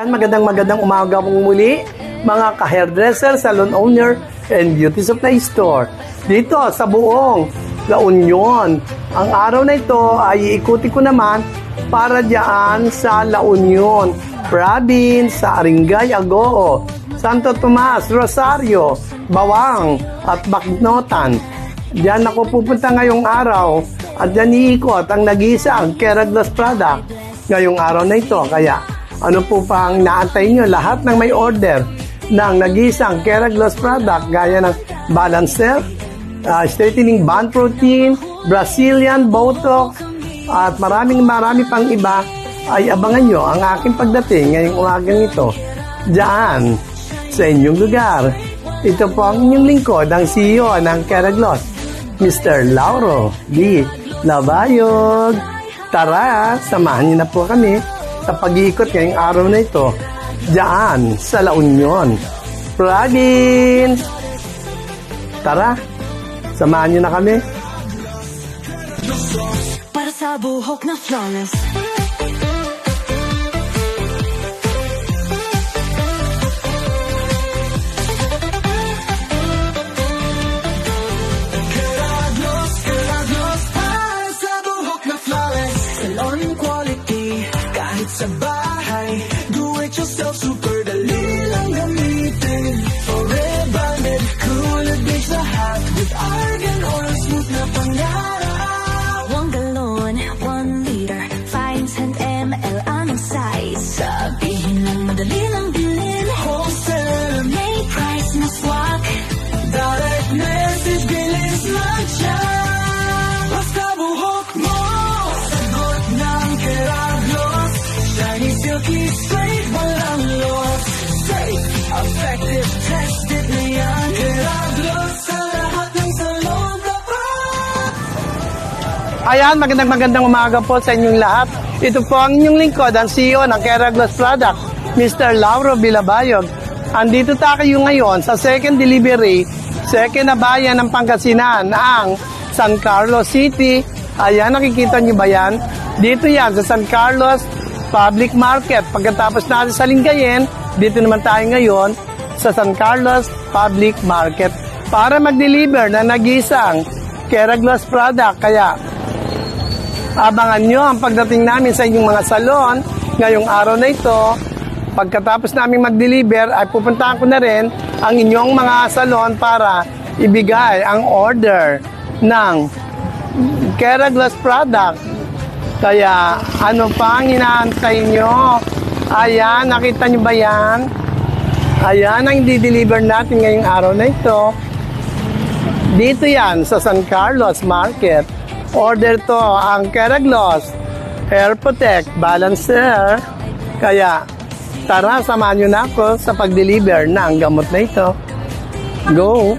Magandang umaga pong muli, mga ka-hairdresser, salon owner, and beauty supply store. Dito sa buong La Union. Ang araw na ito ay iikuti ko naman para diyan sa La Union Province, sa Aringay, Agoo, Santo Tomas, Rosario, Bawang, at Bacnotan. Diyan ako pupunta ngayong araw at diyan iikot ang nag-iisang Keraglos product ngayong araw na ito. Kaya ano po pang naantay nyo? Lahat ng may order ng nag-iisang Keraglos product gaya ng balancer, straightening band protein, Brazilian Botox, at marami pang iba, ay abangan nyo ang aking pagdating ngayong umagang ito diyan sa inyong lugar. Ito po ang inyong lingkod, ang CEO ng Keraglos, Mr. Lauro D. Labayog. Tara, samahan niyo na po kami sa pag-iikot ngayong araw na ito diyan sa La Union Province. Tara, samahan niyo na kami. Para sa buhok na flawless, sa bahay, do it yourself, super dali lang gamitin. Forever Med, cool and bleach lahat with argan oil, smooth na pangarap. 1 gallon, 1 liter, 5 ml ang size. Sabihin lang madali lang bilhin. Wholesale, may price na swak. Direct message, bilis lang siya. Basta buhok mo, sagot ng Keraglos. Shiny, silky, straight, walang loss. Safe, effective, tested na yan. Keraglos sa lahat ng salon dapat. Ayan, magandang umaga po sa inyong lahat. Ito po ang inyong lingkod, ang CEO ng Keraglos product, Mr. Lauro Bilabayog. Andito tayo ngayon sa second delivery, second na bayan ng Pangasinan, ang San Carlos City. Ayan, nakikita nyo ba yan? Dito yan sa San Carlos Public Market. Pagkatapos natin sa Lingayen, dito naman tayo ngayon sa San Carlos Public Market para mag-deliver na nag-iisang Keraglos product. Kaya abangan nyo ang pagdating namin sa inyong mga salon ngayong araw na ito. Pagkatapos namin mag-deliver ay pupuntahan ko na rin ang inyong mga salon para ibigay ang order ng Keraglos product. Kaya ano pa ang inaantay nyo? Ayan, nakita nyo ba yan? Ayan ang di-deliver natin ngayong araw na ito. Dito yan sa San Carlos Market. Order to ang Keraglos Hair Protect Balancer. Kaya tara, samahan nyo na ako sa pag-deliver ng gamot na ito. Go!